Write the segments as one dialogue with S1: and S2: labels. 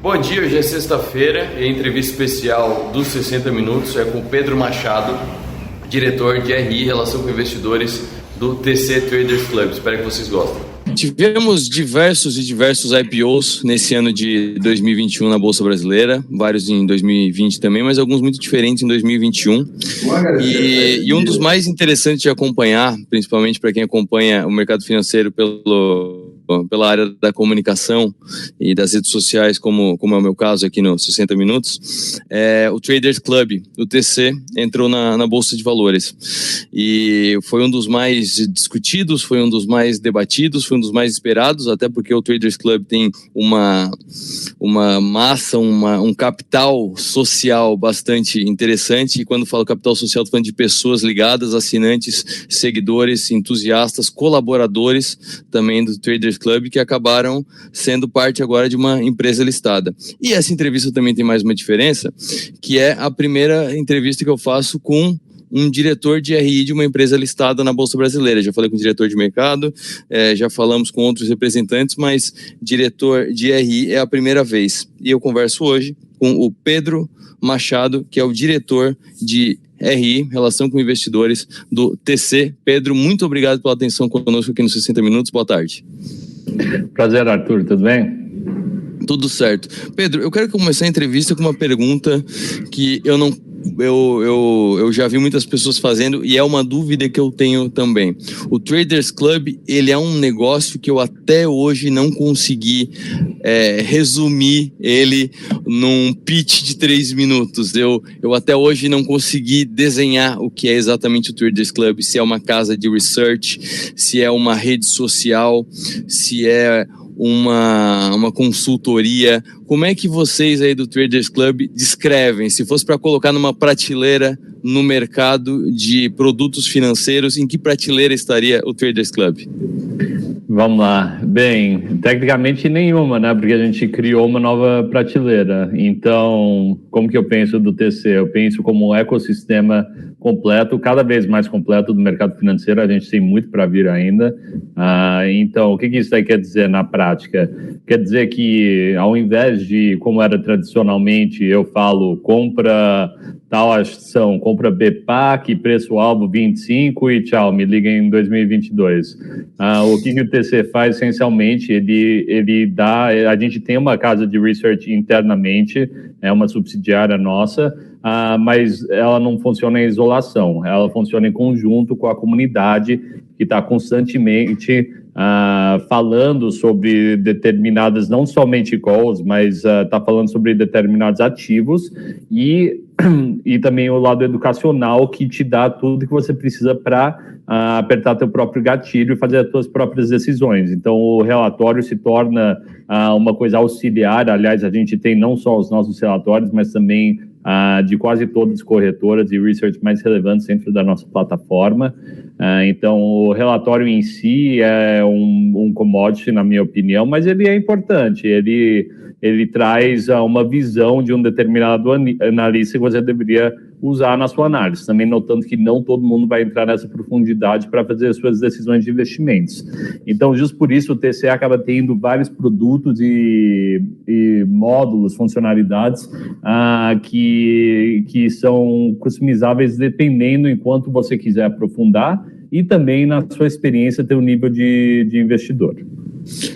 S1: Bom dia, hoje é sexta-feira e a entrevista especial dos 60 Minutos é com Pedro Machado, diretor de RI, Relação com Investidores do TC Traders Club. Espero que vocês gostem. Tivemos diversos IPOs nesse ano de 2021 na Bolsa Brasileira, vários em 2020 também, mas alguns muito diferentes em 2021. E um dos mais interessantes de acompanhar, principalmente para quem acompanha o mercado financeiro pela área da comunicação e das redes sociais, como é o meu caso aqui no 60 Minutos, o Traders Club, o TC, entrou na Bolsa de Valores. E foi um dos mais discutidos, foi um dos mais debatidos, foi um dos mais esperados, até porque o Traders Club tem uma massa, um capital social bastante interessante. E quando falo capital social, estou falando de pessoas ligadas, assinantes, seguidores, entusiastas, colaboradores também do Traders Club, que acabaram sendo parte agora de uma empresa listada. E essa entrevista também tem mais uma diferença, que é a primeira entrevista que eu faço com um diretor de RI de uma empresa listada na Bolsa Brasileira. Já falei com o diretor de mercado, já falamos com outros representantes, mas diretor de RI é a primeira vez. E eu converso hoje com o Pedro Machado, que é o diretor de RI, Relação com Investidores do TC. Pedro, muito obrigado pela atenção conosco aqui nos 60 Minutos. Boa tarde.
S2: Prazer, Arthur. Tudo bem?
S1: Tudo certo. Pedro, eu quero começar a entrevista com uma pergunta que eu já vi muitas pessoas fazendo e é uma dúvida que eu tenho também. O Traders Club, ele é um negócio que eu até hoje não consegui resumir ele num pitch de 3 minutos. Eu até hoje não consegui desenhar o que é exatamente o Traders Club, se é uma casa de research, se é uma rede social, se é uma consultoria. Como é que vocês aí do Traders Club descrevem, se fosse para colocar numa prateleira no mercado de produtos financeiros, em que prateleira estaria o Traders Club?
S2: Vamos lá. Bem, tecnicamente nenhuma, né? Porque a gente criou uma nova prateleira. Então, como que eu penso do TC? Eu penso como um ecossistema completo, cada vez mais completo do mercado financeiro. A gente tem muito para vir ainda. Então, o que isso aí quer dizer na prática? Quer dizer que, ao invés de, como era tradicionalmente, eu falo, compra tal ação, compra BPAC, preço-alvo 25 e tchau, me liga em 2022. O que o TC faz, essencialmente, ele dá... A gente tem uma casa de research internamente, é uma subsidiária nossa, mas ela não funciona em isolação, ela funciona em conjunto com a comunidade que está constantemente falando sobre determinadas, não somente calls, mas está falando sobre determinados ativos e também o lado educacional, que te dá tudo que você precisa para apertar teu próprio gatilho e fazer as tuas próprias decisões. Então, o relatório se torna uma coisa auxiliar. Aliás, a gente tem não só os nossos relatórios, mas também de quase todas as corretoras e research mais relevantes dentro da nossa plataforma. Então, o relatório em si é um commodity, na minha opinião, mas ele é importante. Ele traz uma visão de um determinado analista que você deveria usar na sua análise. Também notando que não todo mundo vai entrar nessa profundidade para fazer as suas decisões de investimentos. Então, justo por isso, o TC acaba tendo vários produtos e módulos, funcionalidades que são customizáveis dependendo em quanto você quiser aprofundar e também na sua experiência ter um nível de investidor.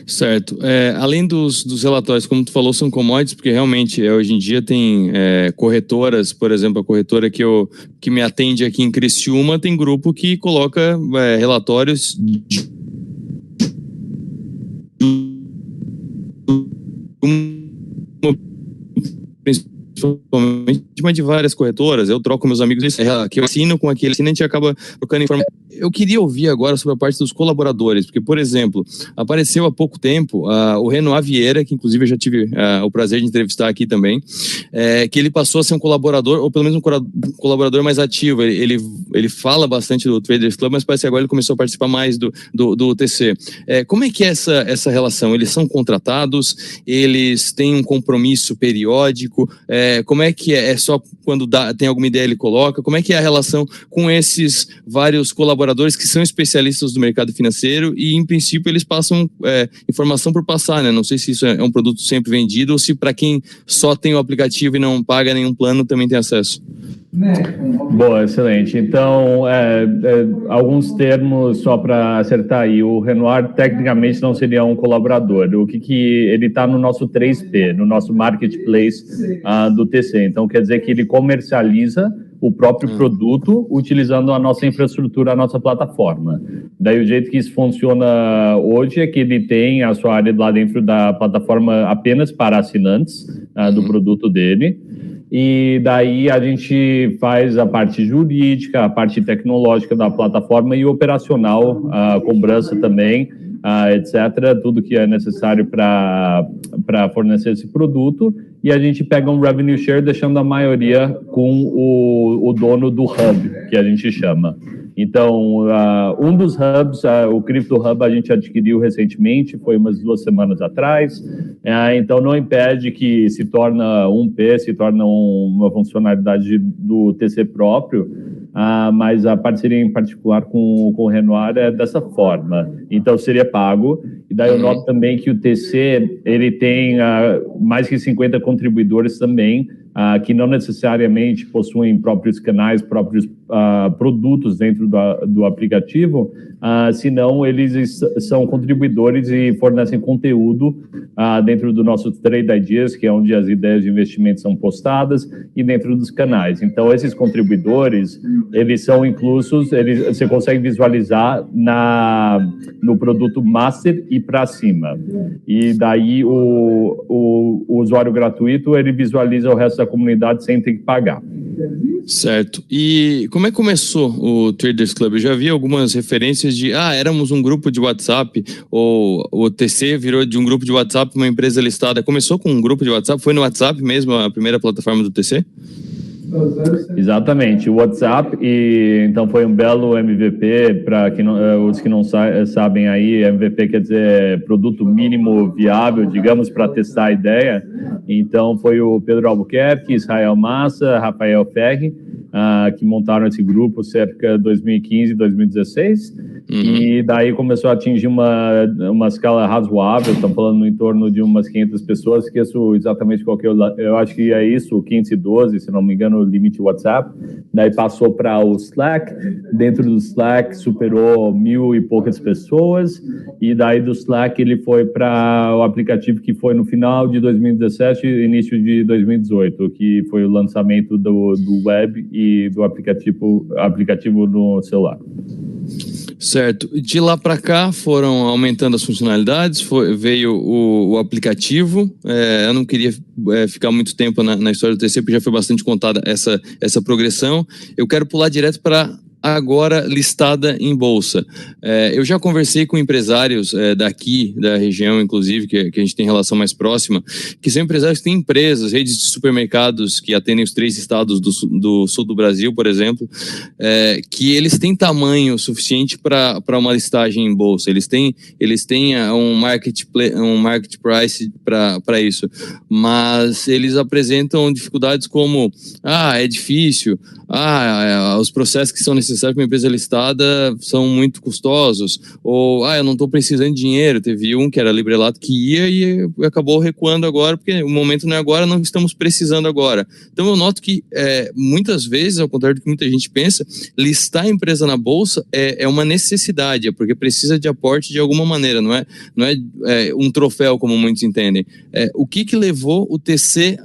S1: Certo. Além dos relatórios, como tu falou, são commodities, porque realmente hoje em dia tem corretoras, por exemplo, a corretora que me atende aqui em Criciúma tem grupo que coloca relatórios principalmente de várias corretoras. Eu troco meus amigos que eu assino com aquele, a gente acaba trocando informação. Eu queria ouvir agora sobre a parte dos colaboradores, porque, por exemplo, apareceu há pouco tempo o Renoir Vieira, que inclusive eu já tive o prazer de entrevistar aqui também, que ele passou a ser um colaborador, ou pelo menos um colaborador mais ativo. Ele fala bastante do Traders Club, mas parece que agora ele começou a participar mais do TC. Como é que é essa relação? Eles são contratados? Eles têm um compromisso periódico?
S3: Como é que é? É só quando tem alguma ideia ele coloca? Como é que é a relação com esses vários colaboradores que são especialistas do mercado financeiro e, em princípio, eles passam informação por passar, né? Não sei se isso é um produto sempre vendido ou se para quem só tem o aplicativo e não paga nenhum plano também tem acesso.
S2: Boa, excelente. Então, alguns termos só para acertar aí. O Renoir, tecnicamente, não seria um colaborador. Ele está no nosso 3P, no nosso marketplace do TC. Então, quer dizer que ele comercializa o próprio produto utilizando a nossa infraestrutura, a nossa plataforma. Daí, o jeito que isso funciona hoje é que ele tem a sua área lá dentro da plataforma apenas para assinantes do produto dele. E daí a gente faz a parte jurídica, a parte tecnológica da plataforma e operacional, a cobrança também, etc., tudo que é necessário para fornecer esse produto. E a gente pega um revenue share, deixando a maioria com o dono do hub, que a gente chama. Então, um dos hubs, o Crypto Hub, a gente adquiriu recentemente, foi umas 2 semanas atrás. Então, não impede que se torna um P, se torna uma funcionalidade do TC próprio, mas a parceria em particular com o Renoir é dessa forma. Então, seria pago. E daí eu noto também que o TC, ele tem mais que 50 contribuidores também, que não necessariamente possuem próprios canais, próprios produtos dentro do aplicativo, senão eles são contribuidores e fornecem conteúdo dentro do nosso Trade Ideas, que é onde as ideias de investimento são postadas, e dentro dos canais. Então, esses contribuidores, eles são inclusos, você consegue visualizar no produto Master e para cima. E daí o usuário gratuito, ele visualiza o resto da comunidade sem ter que pagar.
S3: Certo. E como é que começou o Traders Club? Eu já vi algumas referências de, éramos um grupo de WhatsApp, ou o TC virou de um grupo de WhatsApp uma empresa listada. Começou com um grupo de WhatsApp? Foi no WhatsApp mesmo, a primeira plataforma do TC?
S2: Exatamente, o WhatsApp, e então foi um belo MVP. Para os que não sabem aí, MVP quer dizer produto mínimo viável, digamos, para testar a ideia. Então foi o Pedro Albuquerque, Israel Massa, Rafael Ferri, que montaram esse grupo cerca de 2015, 2016, e daí começou a atingir uma escala razoável. Estamos falando em torno de umas 500 pessoas, esqueço exatamente qual que eu acho que é isso, 512, se não me engano, o limite WhatsApp. Daí passou para o Slack, dentro do Slack superou 1.000 e poucas pessoas, e daí do Slack ele foi para o aplicativo, que foi no final de 2017 e início de 2018, que foi o lançamento do web e do aplicativo no celular.
S3: Certo. De lá para cá foram aumentando as funcionalidades, veio o aplicativo. Eu não queria ficar muito tempo na história do TC, porque já foi bastante contada essa progressão. Eu quero pular direto para agora listada em bolsa. Eu já conversei com empresários daqui, da região, inclusive, que a gente tem relação mais próxima, que são empresários que têm empresas, redes de supermercados que atendem os 3 estados do sul do Brasil, por exemplo, que eles têm tamanho suficiente para uma listagem em bolsa. Eles têm um market price para isso, mas eles apresentam dificuldades como é difícil, os processos que são necessários para uma empresa listada são muito custosos, ou eu não estou precisando de dinheiro. Teve um que era Librelato que ia e acabou recuando agora, porque o momento não é agora, não estamos precisando agora. Então eu noto que muitas vezes, ao contrário do que muita gente pensa, listar a empresa na bolsa é uma necessidade, porque precisa de aporte de alguma maneira, não é um troféu, como muitos entendem. O que levou o TC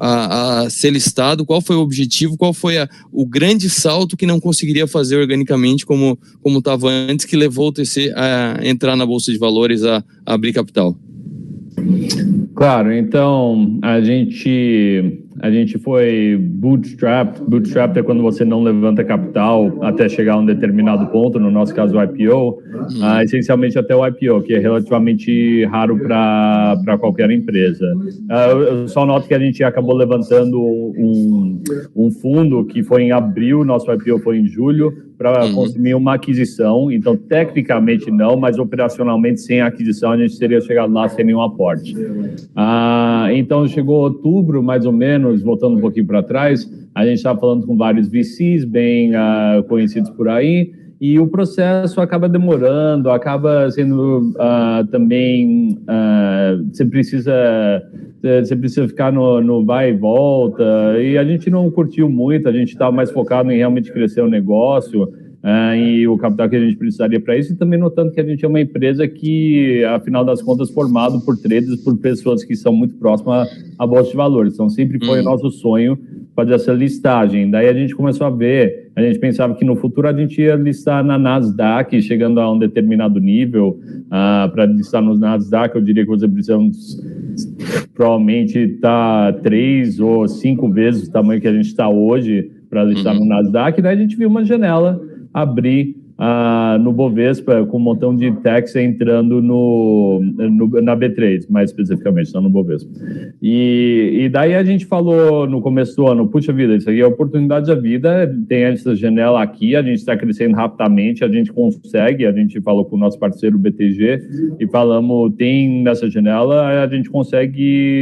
S3: a ser listado? Qual foi o objetivo? Qual foi o grande salto que não conseguiria fazer organicamente como estava antes, que levou o TC a entrar na Bolsa de Valores, a abrir capital?
S2: Claro, então a gente foi bootstrapped. Bootstrapped é quando você não levanta capital até chegar a um determinado ponto, no nosso caso o IPO, essencialmente até o IPO, que é relativamente raro para qualquer empresa. Eu só noto que a gente acabou levantando um fundo que foi em abril, nosso IPO foi em julho, para consumir uma aquisição. Então, tecnicamente não, mas operacionalmente sem a aquisição a gente teria chegado lá sem nenhum aporte. Então, chegou outubro, mais ou menos, voltando um pouquinho para trás, a gente estava falando com vários VCs bem conhecidos por aí, e o processo acaba demorando, acaba sendo também... Você precisa ficar no vai e volta, e a gente não curtiu muito, a gente estava mais focado em realmente crescer o negócio e o capital que a gente precisaria para isso, e também notando que a gente é uma empresa que, afinal das contas, formado por traders, por pessoas que são muito próximas à bolsa de valores. Então, sempre foi o nosso sonho fazer essa listagem. Daí a gente começou a ver, a gente pensava que no futuro a gente ia listar na Nasdaq, chegando a um determinado nível. Para listar no Nasdaq, eu diria que você precisa provavelmente estar 3 ou 5 vezes o tamanho que a gente está hoje para listar no Nasdaq. Daí a gente viu uma janela abrir no Bovespa, com um montão de techs entrando na B3, mais especificamente, não no Bovespa. E daí a gente falou no começo do ano, puxa vida, isso aí é a oportunidade da vida, tem essa janela aqui, a gente está crescendo rapidamente, a gente consegue, a gente falou com o nosso parceiro BTG e falamos, tem nessa janela, a gente consegue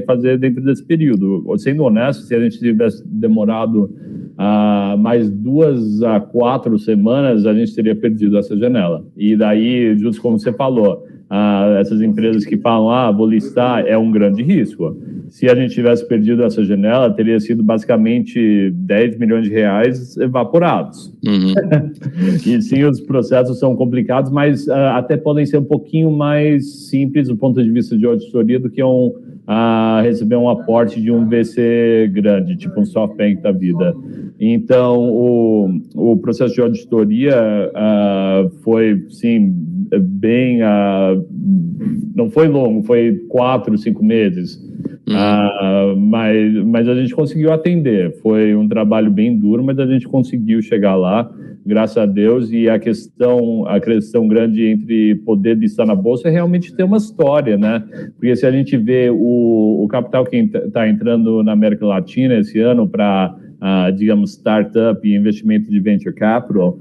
S2: fazer dentro desse período. Sendo honesto, se a gente tivesse demorado mais 2 a 4 semanas, a gente teria perdido essa janela. E daí, justo como você falou, essas empresas que falam, vou listar, é um grande risco. Se a gente tivesse perdido essa janela, teria sido basicamente 10 milhões de reais evaporados. E sim, os processos são complicados, mas até podem ser um pouquinho mais simples do ponto de vista de auditoria do que receber um aporte de um VC grande, tipo um SoftBank da vida. Então, o processo de auditoria foi, sim, bem... não foi longo, foi 4, 5 meses. Mas a gente conseguiu atender. Foi um trabalho bem duro, mas a gente conseguiu chegar lá, graças a Deus. E a questão grande entre poder listar na Bolsa é realmente ter uma história, né? Porque se a gente vê o capital que está entrando na América Latina esse ano para... digamos, startup e investimento de venture capital,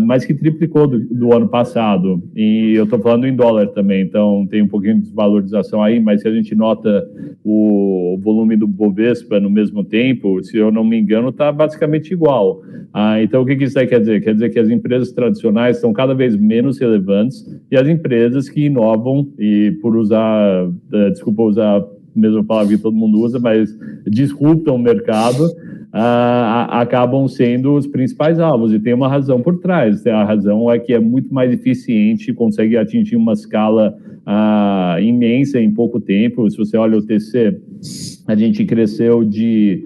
S2: mas que triplicou do ano passado. E eu estou falando em dólar também, então tem um pouquinho de desvalorização aí, mas se a gente nota o volume do Bovespa no mesmo tempo, se eu não me engano, está basicamente igual. Então, o que isso aí quer dizer? Quer dizer que as empresas tradicionais estão cada vez menos relevantes e as empresas que inovam, e por usar, desculpa usar a mesma palavra que todo mundo usa, mas disruptam o mercado, acabam sendo os principais alvos, e tem uma razão por trás. A razão é que é muito mais eficiente, consegue atingir uma escala imensa em pouco tempo. Se você olha o TC, a gente cresceu de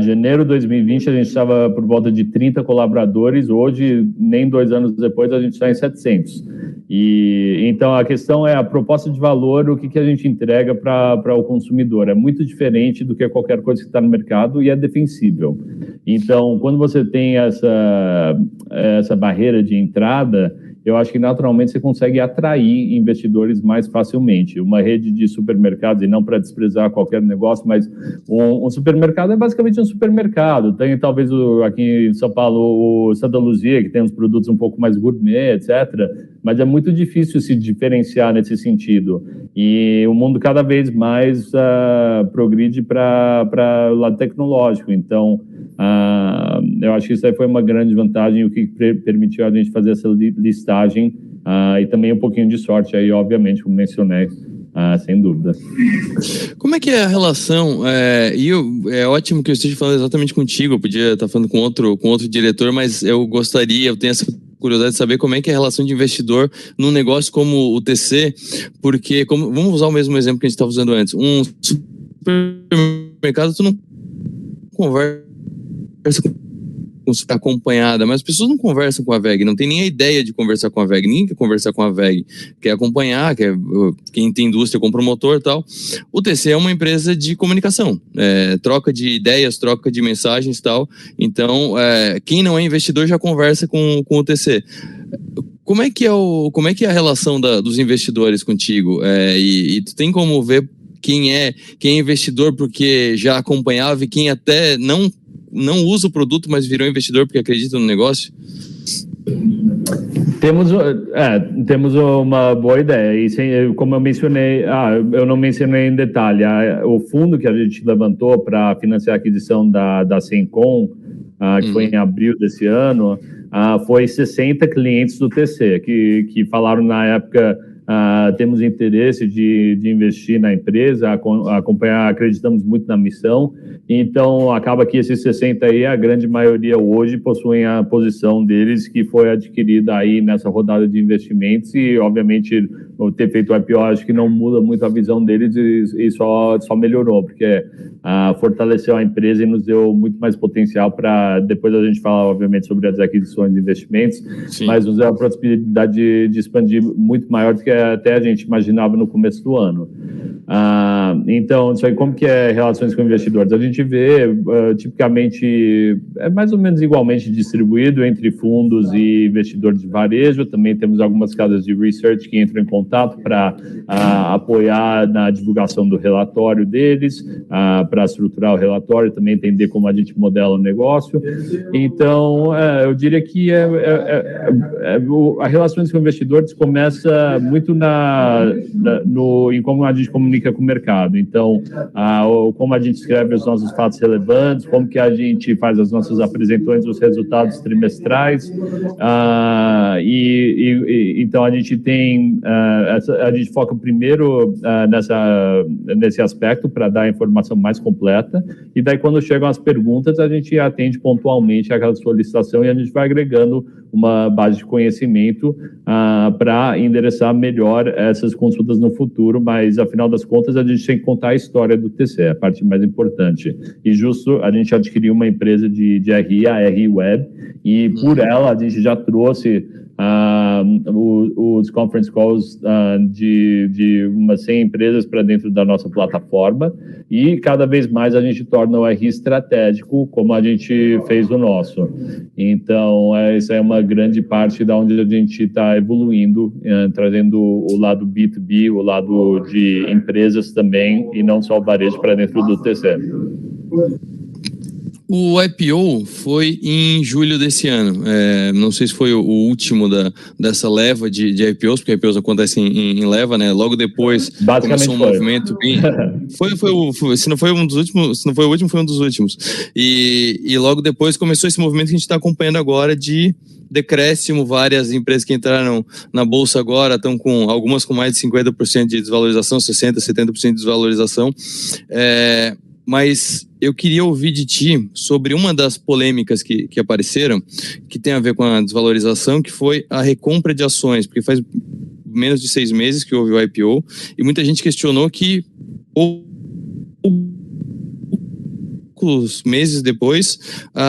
S2: janeiro de 2020, a gente estava por volta de 30 colaboradores, hoje, nem 2 anos depois, a gente está em 700. Então, a questão é a proposta de valor, o que a gente entrega para o consumidor. É muito diferente do que qualquer coisa que está no mercado e é defensível. Então, quando você tem essa barreira de entrada, eu acho que naturalmente você consegue atrair investidores mais facilmente. Uma rede de supermercados, e não para desprezar qualquer negócio, mas um supermercado é basicamente um supermercado. Tem talvez aqui em São Paulo o Santa Luzia, que tem uns produtos um pouco mais gourmet, etc., mas é muito difícil se diferenciar nesse sentido. E o mundo cada vez mais progride para o lado tecnológico. Então, eu acho que isso aí foi uma grande vantagem, o que permitiu a gente fazer essa listagem, e também um pouquinho de sorte aí, obviamente, como mencionei, sem dúvida.
S3: Como é que é a relação? É ótimo que eu esteja falando exatamente contigo, eu podia estar falando com outro diretor, mas eu tenho essa curiosidade de saber como é que é a relação de investidor num negócio como o TC, porque, vamos usar o mesmo exemplo que a gente estava usando antes, um supermercado, tu não conversa com acompanhada, mas as pessoas não conversam com a VEG, não tem nem a ideia de conversar com a VEG, ninguém quer conversar com a VEG, quer acompanhar, quem tem indústria com promotor e tal. O TC é uma empresa de comunicação, troca de ideias, troca de mensagens e tal, então quem não é investidor já conversa com o TC. Como é que é a relação dos investidores contigo? E tu tem como ver quem é investidor porque já acompanhava e quem até não não usa o produto, mas virou investidor porque acredita no negócio?
S2: Temos uma boa ideia. E como eu mencionei, eu não mencionei em detalhe, o fundo que a gente levantou para financiar a aquisição da Sencom, que foi em abril desse ano, foi 60 clientes do TC, que falaram na época, temos interesse de investir na empresa, acompanhar, acreditamos muito na missão, então acaba que esses 60 aí, a grande maioria hoje possuem a posição deles que foi adquirida aí nessa rodada de investimentos e obviamente ter feito o IPO acho que não muda muito a visão deles e só melhorou, porque fortaleceu a empresa e nos deu muito mais potencial para, depois a gente falar obviamente sobre as aquisições e investimentos, sim, mas nos deu a possibilidade de expandir muito maior do que até a gente imaginava no começo do ano. Então, isso aí, como que é relações com investidores? A gente vê, tipicamente, é mais ou menos igualmente distribuído entre fundos e investidores de varejo. Também temos algumas casas de research que entram em contato para apoiar na divulgação do relatório deles, para estruturar o relatório, também entender como a gente modela o negócio. Então, eu diria que a relações com investidores começa muito em como a gente comunica com o mercado. Então, como a gente escreve os nossos fatos relevantes, como que a gente faz as nossas apresentações dos resultados trimestrais. Então, a gente tem... a gente foca primeiro nesse aspecto para dar a informação mais completa. E daí, quando chegam as perguntas, a gente atende pontualmente aquela solicitação e a gente vai agregando uma base de conhecimento para endereçar melhor essas consultas no futuro, mas, afinal das contas, a gente tem que contar a história do TC, a parte mais importante. E justo, a gente adquiriu uma empresa de RI, a RI Web, e por ela a gente já trouxe os conference calls de umas 100 empresas para dentro da nossa plataforma e cada vez mais a gente torna o RI estratégico como a gente fez o nosso. Então, essa é uma grande parte da onde a gente está evoluindo, trazendo o lado B2B, o lado de empresas também e não só o varejo para dentro do TC.
S3: O IPO foi em julho desse ano. Não sei se foi o último dessa leva de IPOs, porque IPOs acontecem em leva, né? Logo depois começou um movimento bem... se não foi um dos últimos, se não foi o último, foi um dos últimos. E logo depois começou esse movimento que a gente está acompanhando agora de decréscimo. Várias empresas que entraram na bolsa agora estão com algumas com mais de 50% de desvalorização, 60%, 70% de desvalorização. Mas eu queria ouvir de ti sobre uma das polêmicas que apareceram, que tem a ver com a desvalorização, que foi a recompra de ações, porque faz menos de 6 meses que houve o IPO, e muita gente questionou que poucos meses depois,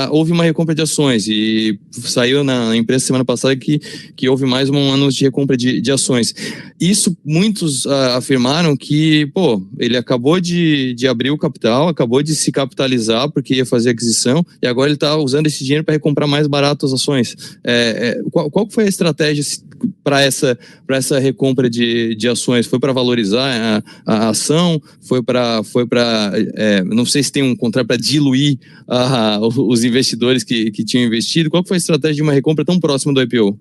S3: houve uma recompra de ações e saiu na imprensa semana passada que houve mais um anúncio de recompra de ações. Isso, muitos afirmaram que, ele acabou de abrir o capital, acabou de se capitalizar porque ia fazer aquisição e agora ele está usando esse dinheiro para recomprar mais barato as ações. Qual foi a estratégia para essa recompra de ações? Foi para valorizar a ação? Foi para não sei se tem um contrato para diluir os investidores que tinham investido? Qual foi a estratégia de uma recompra tão próxima do IPO?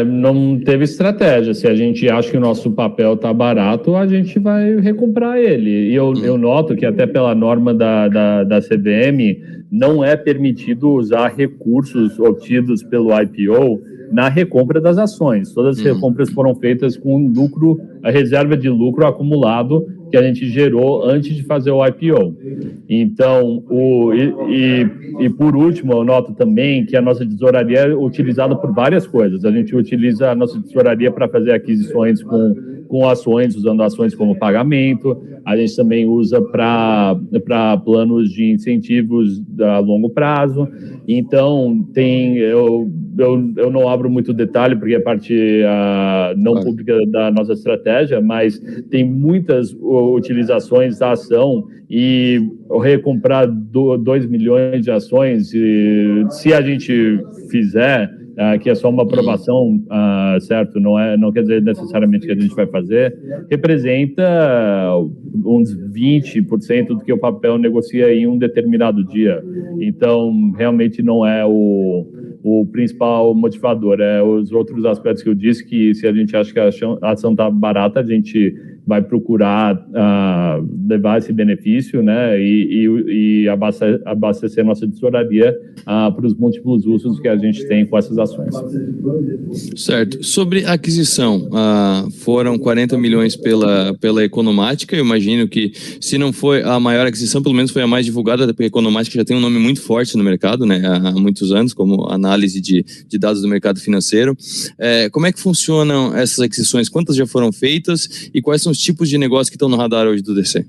S2: Não teve estratégia. Se a gente acha que o nosso papel está barato, a gente vai recomprar ele. E eu noto que até pela norma da CVM não é permitido usar recursos obtidos pelo IPO na recompra das ações. Todas as recompras foram feitas com lucro, a reserva de lucro acumulado que a gente gerou antes de fazer o IPO. Então, por último, eu noto também que a nossa tesouraria é utilizada por várias coisas. A gente utiliza a nossa tesouraria para fazer aquisições com ações, usando ações como pagamento. A gente também usa para planos de incentivos a longo prazo. Então, eu não abro muito detalhe, porque é parte não pública da nossa estratégia, mas tem muitas utilizações da ação e recomprar 2 milhões de ações, se a gente fizer, que é só uma aprovação, certo? Não quer dizer necessariamente que a gente vai fazer, representa uns 20% do que o papel negocia em um determinado dia. Então, realmente não é o principal motivador, é os outros aspectos que eu disse, que se a gente acha que a ação está barata, a gente vai procurar levar esse benefício, né, e abastecer nossa tesouraria para os múltiplos usos que a gente tem com essas ações.
S3: Certo. Sobre a aquisição, foram 40 milhões pela Economática. Eu imagino que, se não foi a maior aquisição, pelo menos foi a mais divulgada, porque a Economática já tem um nome muito forte no mercado, né, há muitos anos, como análise de dados do mercado financeiro. Como é que funcionam essas aquisições? Quantas já foram feitas e quais são os tipos de negócio que estão no radar hoje do DC?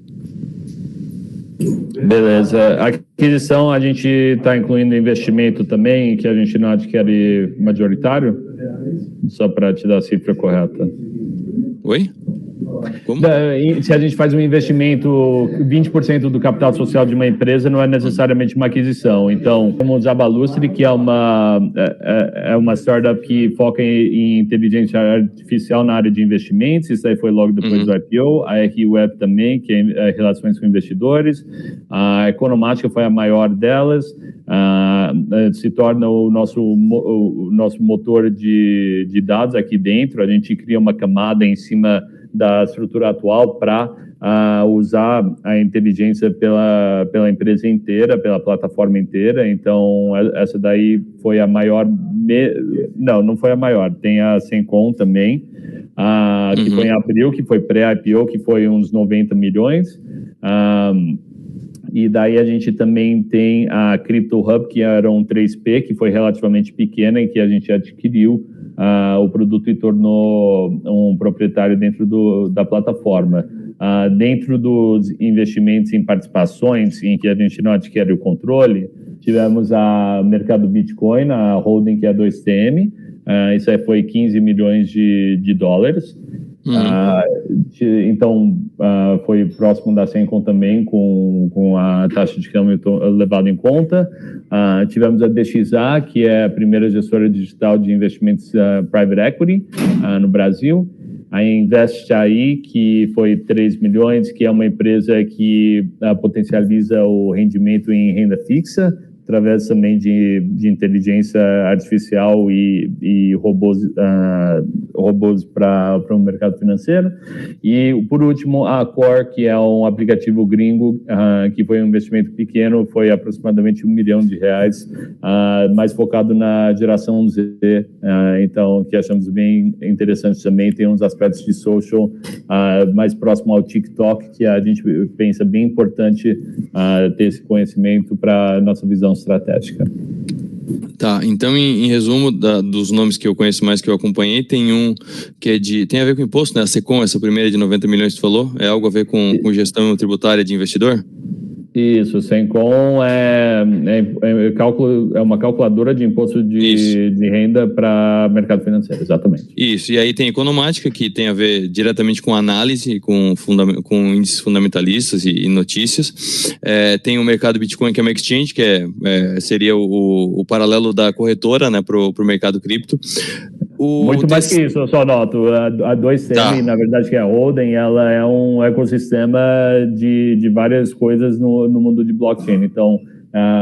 S2: Beleza. A aquisição, a gente está incluindo investimento também, que a gente não adquire majoritário? Só para te dar a cifra correta.
S3: Oi? Como?
S2: Se a gente faz um investimento, 20% do capital social de uma empresa não é necessariamente uma aquisição. Então, temos a Balustre, que é uma startup que foca em inteligência artificial na área de investimentos. Isso aí foi logo depois do IPO. A RWeb também, que é relações com investidores. A Economática foi a maior delas. Se torna o nosso motor de dados aqui dentro. A gente cria uma camada em cima da estrutura atual para usar a inteligência pela empresa inteira, pela plataforma inteira. Então, essa daí foi a maior... Não foi a maior. Tem a Sencom também, que foi em abril, que foi pré-IPO, que foi uns 90 milhões. E daí a gente também tem a Crypto Hub, que era um 3P, que foi relativamente pequena, em que a gente adquiriu o produto e tornou um proprietário dentro da plataforma. Dentro dos investimentos em participações, em que a gente não adquire o controle, tivemos a Mercado Bitcoin, a holding, que é a 2TM. Isso aí foi 15 milhões de dólares. Então, foi próximo da Sencom também, com a taxa de câmbio levada em conta. Tivemos a DXA, que é a primeira gestora digital de investimentos private equity no Brasil. A Invest AI, que foi 3 milhões, que é uma empresa que potencializa o rendimento em renda fixa, através também de inteligência artificial e robôs para o mercado financeiro. E, por último, a Core, que é um aplicativo gringo, que foi um investimento pequeno, foi aproximadamente R$1 milhão, mais focado na geração Z, então, que achamos bem interessante também. Tem uns aspectos de social mais próximo ao TikTok, que a gente pensa bem importante ter esse conhecimento para a nossa visão estratégica.
S3: Tá, então em resumo dos nomes que eu conheço mais, que eu acompanhei, tem um que tem a ver com imposto, né? A Secom, essa primeira de 90 milhões que tu falou, é algo a ver com gestão tributária de investidor?
S2: Isso, Sencom é uma calculadora de imposto de renda para mercado financeiro, exatamente.
S3: Isso, e aí tem Economática, que tem a ver diretamente com análise, com índices fundamentalistas e notícias. Tem o mercado Bitcoin, que é uma exchange, que seria o paralelo da corretora, né, para o mercado cripto.
S2: Muito mais que isso, eu só noto. A 2CM, na verdade, que é a holding, ela é um ecossistema de várias coisas no mundo de blockchain. Então,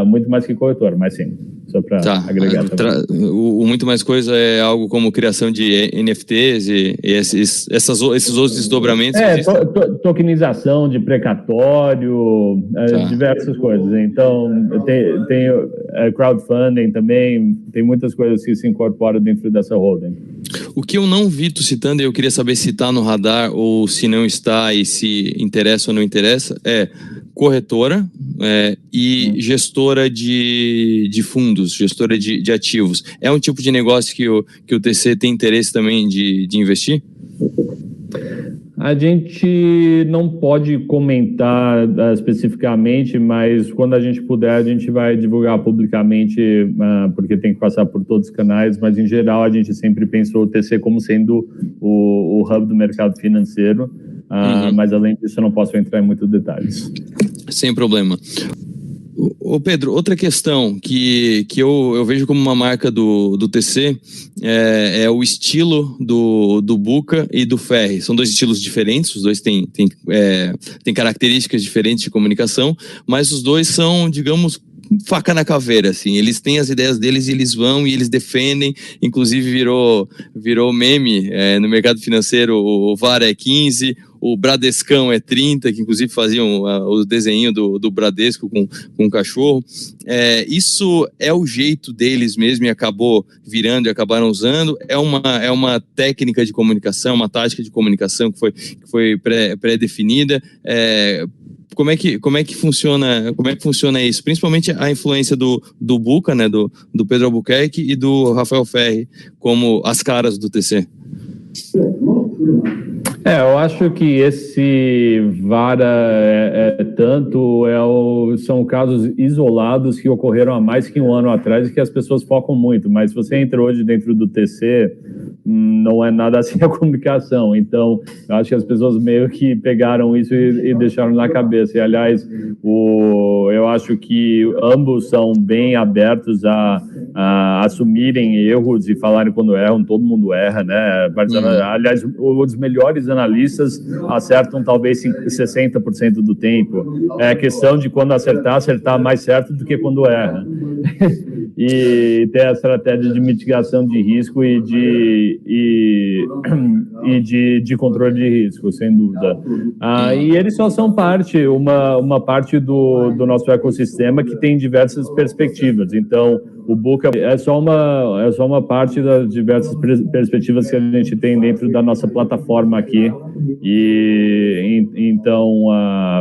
S2: muito mais que corretor, mas sim, só para agregar também.
S3: O muito mais coisa é algo como criação de NFTs e esses outros desdobramentos.
S2: Tokenização de precatório, diversas coisas. Então, tem crowdfunding também, tem muitas coisas que se incorporam dentro dessa holding.
S3: O que eu não vi tu citando, e eu queria saber se está no radar ou se não está, e se interessa ou não interessa, é corretora e gestora de fundos, gestora de ativos. É um tipo de negócio que o TC tem interesse também de investir?
S2: A gente não pode comentar especificamente, mas quando a gente puder, a gente vai divulgar publicamente, porque tem que passar por todos os canais, mas em geral a gente sempre pensou o TC como sendo o hub do mercado financeiro, mas além disso eu não posso entrar em muitos detalhes.
S3: Sem problema. Ô Pedro, outra questão que eu vejo como uma marca do TC é o estilo do Buca e do Ferri. São dois estilos diferentes, os dois têm características diferentes de comunicação, mas os dois são, digamos, faca na caveira, assim. Eles têm as ideias deles e eles vão e eles defendem. Inclusive virou meme no mercado financeiro, o VAR é 15, o Bradescão é 30, que inclusive faziam o desenho do Bradesco com um cachorro. Isso é o jeito deles mesmo e acabou virando e acabaram usando. É uma técnica de comunicação, uma tática de comunicação que foi pré-definida. Como é que funciona isso? Principalmente a influência do Buca, né, do Pedro Albuquerque e do Rafael Ferri como as caras do TC.
S2: Eu acho que esse VAR são casos isolados que ocorreram há mais que um ano atrás e que as pessoas focam muito, mas se você entra hoje dentro do TC, não é nada assim a comunicação. Então, eu acho que as pessoas meio que pegaram isso e deixaram na cabeça. E, aliás, eu acho que ambos são bem abertos a assumirem erros e falarem quando erram. Todo mundo erra, né? Aliás, os melhores analistas acertam talvez 60% do tempo. É questão de quando acertar mais certo do que quando erra. E ter a estratégia de mitigação de risco e de controle de risco, sem dúvida. E eles só são uma parte do nosso ecossistema que tem diversas perspectivas. Então, o Buca é só uma parte das diversas perspectivas que a gente tem dentro da nossa plataforma aqui. E então,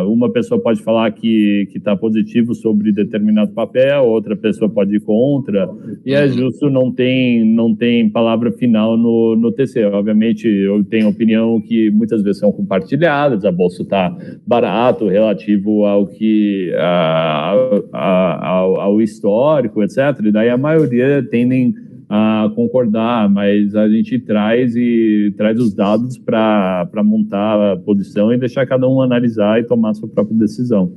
S2: uma pessoa pode falar que está positivo sobre determinado papel, outra pessoa pode ir contra, e é justo, não tem palavra final no TC. Obviamente, eu tenho opinião que muitas vezes são compartilhadas, a bolsa está barato relativo ao histórico, etc. E daí a maioria tendem a concordar, mas a gente traz os dados para montar a posição e deixar cada um analisar e tomar a sua própria decisão.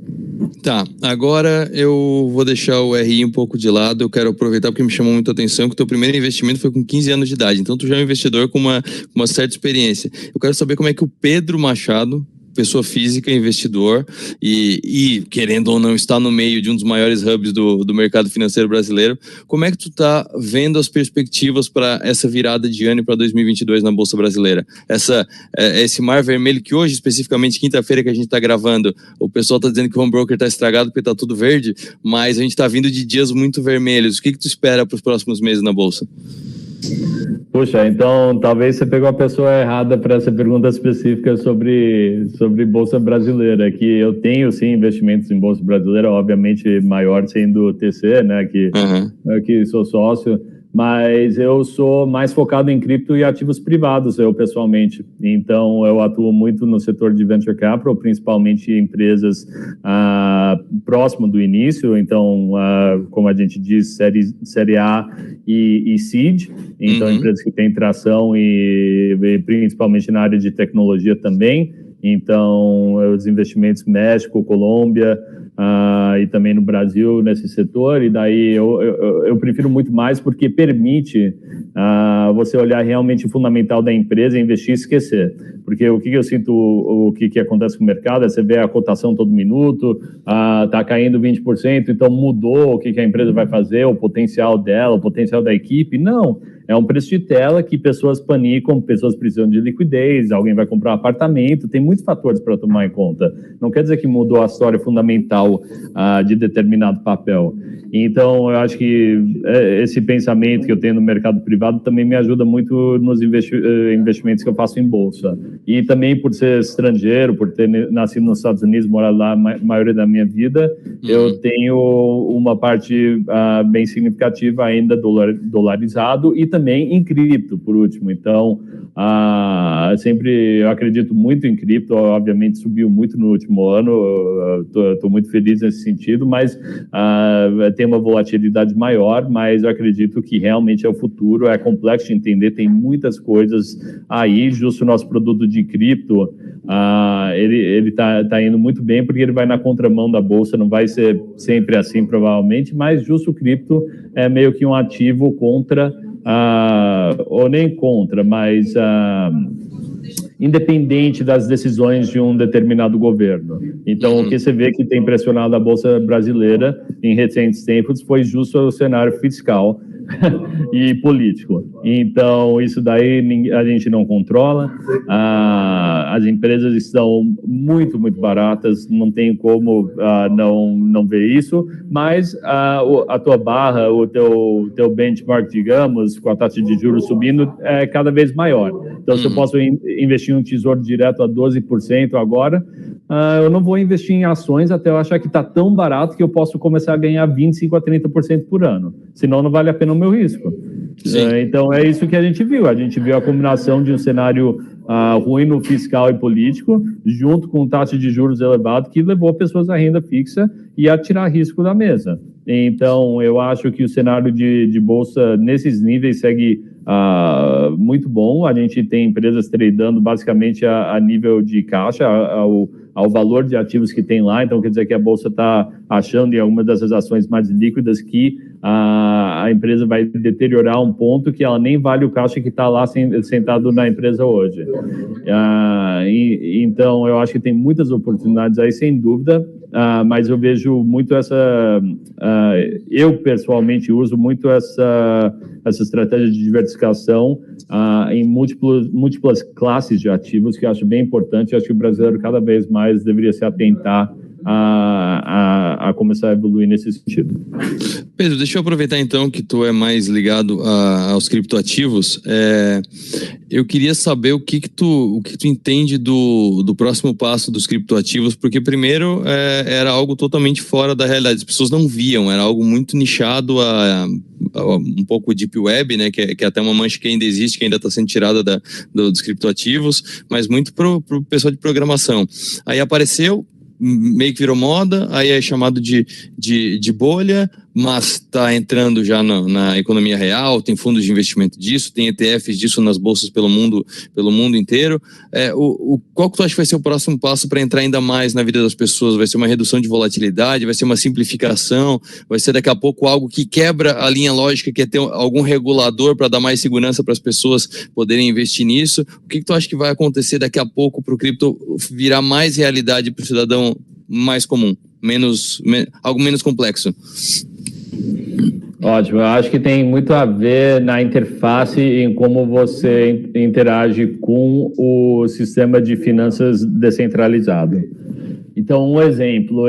S3: Tá, agora eu vou deixar o RI um pouco de lado. Eu quero aproveitar porque me chamou muita atenção que o teu primeiro investimento foi com 15 anos de idade, então tu já é um investidor com uma certa experiência. Eu quero saber como é que o Pedro Machado, pessoa física, investidor e querendo ou não estar no meio de um dos maiores hubs do mercado financeiro brasileiro, como é que tu tá vendo as perspectivas para essa virada de ano para 2022 na Bolsa Brasileira? Esse mar vermelho que hoje, especificamente quinta-feira que a gente está gravando, o pessoal está dizendo que o home broker está estragado porque está tudo verde, mas a gente está vindo de dias muito vermelhos. O que tu espera para os próximos meses na Bolsa?
S2: Puxa, então talvez você pegou a pessoa errada para essa pergunta específica sobre Bolsa Brasileira, que eu tenho sim investimentos em Bolsa Brasileira, obviamente maior sendo o TC, né, que sou sócio, mas eu sou mais focado em cripto e ativos privados, eu pessoalmente. Então, eu atuo muito no setor de Venture Capital, principalmente empresas próximo do início, então, como a gente diz, série A e Seed, então empresas que têm tração e principalmente na área de tecnologia também. Então, os investimentos México, Colômbia, e também no Brasil nesse setor, e daí eu prefiro muito mais porque permite você olhar realmente o fundamental da empresa e investir e esquecer. Porque o que eu sinto, o que acontece com o mercado é você vê a cotação todo minuto, está caindo 20%, então mudou o que a empresa vai fazer, o potencial dela, o potencial da equipe. Não, é um preço de tela que pessoas panicam, pessoas precisam de liquidez, alguém vai comprar um apartamento, tem muitos fatores para tomar em conta. Não quer dizer que mudou a história fundamental de determinado papel. Então, eu acho que esse pensamento que eu tenho no mercado privado também me ajuda muito nos investimentos que eu faço em bolsa. E também por ser estrangeiro, por ter nascido nos Estados Unidos, morado lá a maioria da minha vida, eu tenho uma parte bem significativa ainda dolarizado e também em cripto, por último. Então, Sempre eu acredito muito em cripto, obviamente subiu muito no último ano, estou muito feliz nesse sentido, mas tem uma volatilidade maior, mas eu acredito que realmente é o futuro, é complexo de entender, tem muitas coisas aí, justo o nosso produto de cripto, ele tá indo muito bem porque ele vai na contramão da bolsa, não vai ser sempre assim provavelmente, mas justo o cripto é meio que um ativo contra, ou nem contra, mas independente das decisões de um determinado governo. Então, o que você vê que tem pressionado a Bolsa Brasileira em recentes tempos foi justo o cenário fiscal e político. Então, isso daí a gente não controla. As empresas estão muito, muito baratas, não tem como não ver isso, mas a tua barra, o teu benchmark, digamos, com a taxa de juros subindo, é cada vez maior. Então, se eu posso investir em um tesouro direto a 12% agora, eu não vou investir em ações até eu achar que está tão barato que eu posso começar a ganhar 25% a 30% por ano. Senão, não vale a pena o meu risco. Então, é isso que a gente viu. A gente viu a combinação de um cenário ruim no fiscal e político, junto com taxa de juros elevado, que levou pessoas à renda fixa e a tirar risco da mesa. Então, eu acho que o cenário de bolsa nesses níveis segue muito bom. A gente tem empresas tradando basicamente a nível de caixa, ao valor de ativos que tem lá. Então, quer dizer que a bolsa está achando em alguma dessas ações mais líquidas que a empresa vai deteriorar um ponto que ela nem vale o caixa que está lá sentado na empresa hoje. Então, eu acho que tem muitas oportunidades aí, sem dúvida, mas eu vejo muito eu pessoalmente uso muito essa estratégia de diversificação em múltiplas classes de ativos, que eu acho bem importante. Eu acho que o brasileiro cada vez mais deveria se atentar a começar a evoluir nesse sentido.
S3: Pedro, deixa eu aproveitar então que tu é mais ligado aos criptoativos. Eu queria saber o que tu entende do próximo passo dos criptoativos, porque primeiro era algo totalmente fora da realidade, as pessoas não viam, era algo muito nichado, um pouco deep web, né, que é até uma mancha que ainda existe, que ainda está sendo tirada dos criptoativos, mas muito pro pessoal de programação. Aí apareceu, meio que virou moda, aí é chamado de bolha, mas está entrando já na economia real, tem fundos de investimento disso, tem ETFs disso nas bolsas pelo mundo inteiro. Qual que tu acha que vai ser o próximo passo para entrar ainda mais na vida das pessoas? Vai ser uma redução de volatilidade? Vai ser uma simplificação? Vai ser daqui a pouco algo que quebra a linha lógica, que é ter algum regulador para dar mais segurança para as pessoas poderem investir nisso? O que tu acha que vai acontecer daqui a pouco para o cripto virar mais realidade para o cidadão mais comum, algo menos complexo?
S2: Ótimo, eu acho que tem muito a ver na interface em como você interage com o sistema de finanças descentralizado. Então, um exemplo,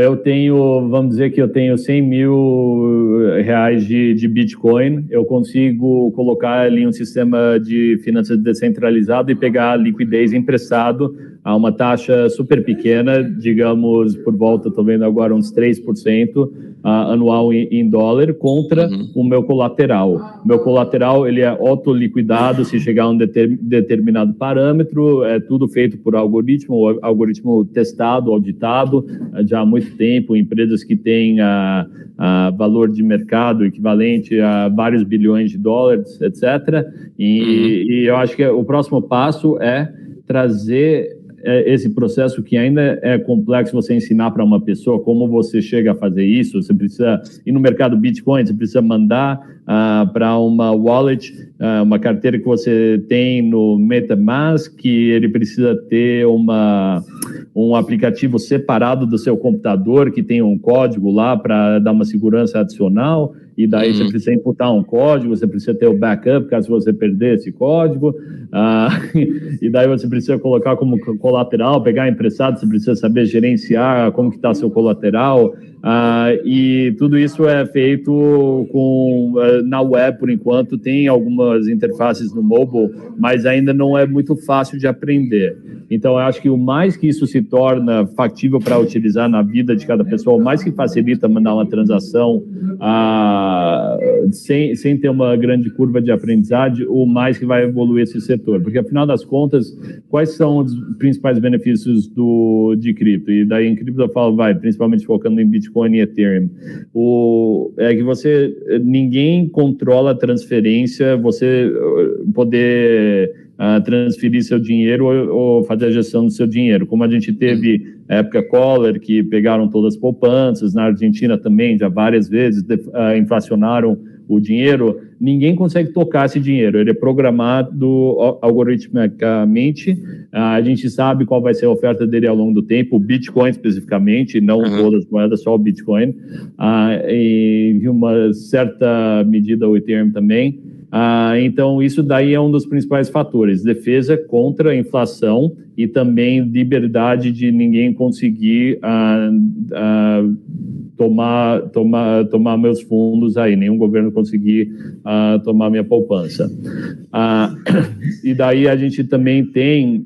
S2: vamos dizer que eu tenho 100 mil reais de Bitcoin, eu consigo colocar ali um sistema de finanças descentralizado e pegar a liquidez emprestado a uma taxa super pequena, digamos, por volta, estou vendo agora uns 3% anual em dólar, contra o meu colateral. Meu colateral, ele é autoliquidado se chegar a um determinado parâmetro, é tudo feito por algoritmo testado, auditado, já há muito tempo, empresas que têm valor de mercado equivalente a vários bilhões de dólares, etc. E eu acho que o próximo passo é trazer esse processo que ainda é complexo você ensinar para uma pessoa como você chega a fazer isso. Você precisa ir no mercado Bitcoin, você precisa mandar para uma wallet, uma carteira que você tem no MetaMask, que ele precisa ter um aplicativo separado do seu computador, que tem um código lá para dar uma segurança adicional, e daí você precisa imputar um código, você precisa ter o backup caso você perder esse código, e daí você precisa colocar como colateral, pegar emprestado, você precisa saber gerenciar como que está seu colateral, E tudo isso é feito na web, por enquanto. Tem algumas interfaces no mobile, mas ainda não é muito fácil de aprender. Então, eu acho que o mais que isso se torna factível para utilizar na vida de cada pessoa, o mais que facilita mandar uma transação sem ter uma grande curva de aprendizagem, o mais que vai evoluir esse setor. Porque, afinal das contas, quais são os principais benefícios de cripto? E daí em cripto eu falo, principalmente focando em Bitcoin e Ethereum. É que ninguém controla a transferência, você poder transferir seu dinheiro ou fazer a gestão do seu dinheiro. Como a gente teve a época Collor, que pegaram todas as poupanças, na Argentina também, já várias vezes inflacionaram o dinheiro, ninguém consegue tocar esse dinheiro, ele é programado algoritmicamente, a gente sabe qual vai ser a oferta dele ao longo do tempo, o Bitcoin especificamente, não todas as moedas, só o Bitcoin, e em uma certa medida o Ethereum também. Então, isso daí é um dos principais fatores, defesa contra a inflação e também liberdade de ninguém conseguir tomar meus fundos aí, nenhum governo conseguir tomar minha poupança. E daí a gente também tem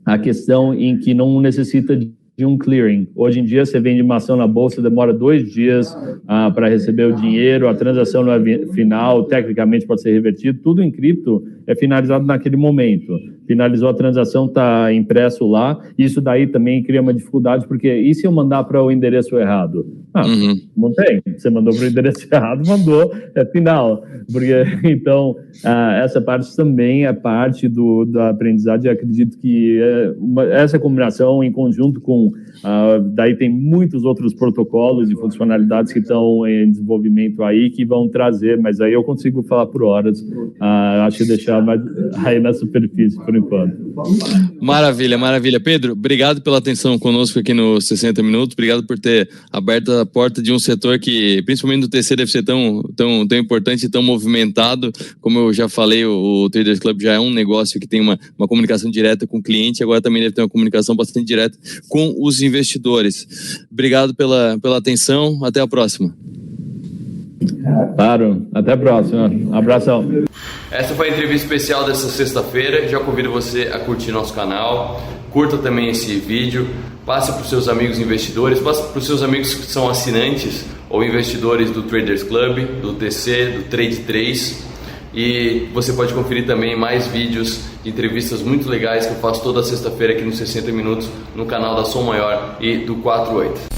S2: a questão em que não necessita de um clearing. Hoje em dia, você vende uma ação na bolsa, demora 2 dias para receber o dinheiro, a transação não é final, tecnicamente pode ser revertido, tudo em cripto é finalizado naquele momento. Finalizou a transação, está impresso lá, isso daí também cria uma dificuldade, porque e se eu mandar para o endereço errado? Não tem, você mandou para o endereço errado, mandou, é final. Então, essa parte também é parte da aprendizagem. Eu acredito que essa combinação em conjunto com, daí tem muitos outros protocolos e funcionalidades que estão em desenvolvimento aí, que vão trazer, mas aí eu consigo falar por horas, acho que deixar mais aí na superfície por enquanto.
S3: Maravilha, maravilha. Pedro, obrigado pela atenção conosco aqui no 60 Minutos, obrigado por ter aberto a porta de um setor que, principalmente no TC, deve ser tão importante e tão movimentado. Como eu já falei, o Traders Club já é um negócio que tem uma comunicação direta com o cliente, agora também deve ter uma comunicação bastante direta com os investidores. Obrigado pela atenção, até a próxima.
S2: Claro, até a próxima. Abração.
S1: Essa foi a entrevista especial dessa sexta-feira. Já convido você a curtir nosso canal, curta também esse vídeo, passe para os seus amigos investidores, passe para os seus amigos que são assinantes ou investidores do Traders Club, do TC, do Trade 3. E você pode conferir também mais vídeos de entrevistas muito legais que eu faço toda sexta-feira aqui no 60 Minutos, no canal da Som Maior e do 48.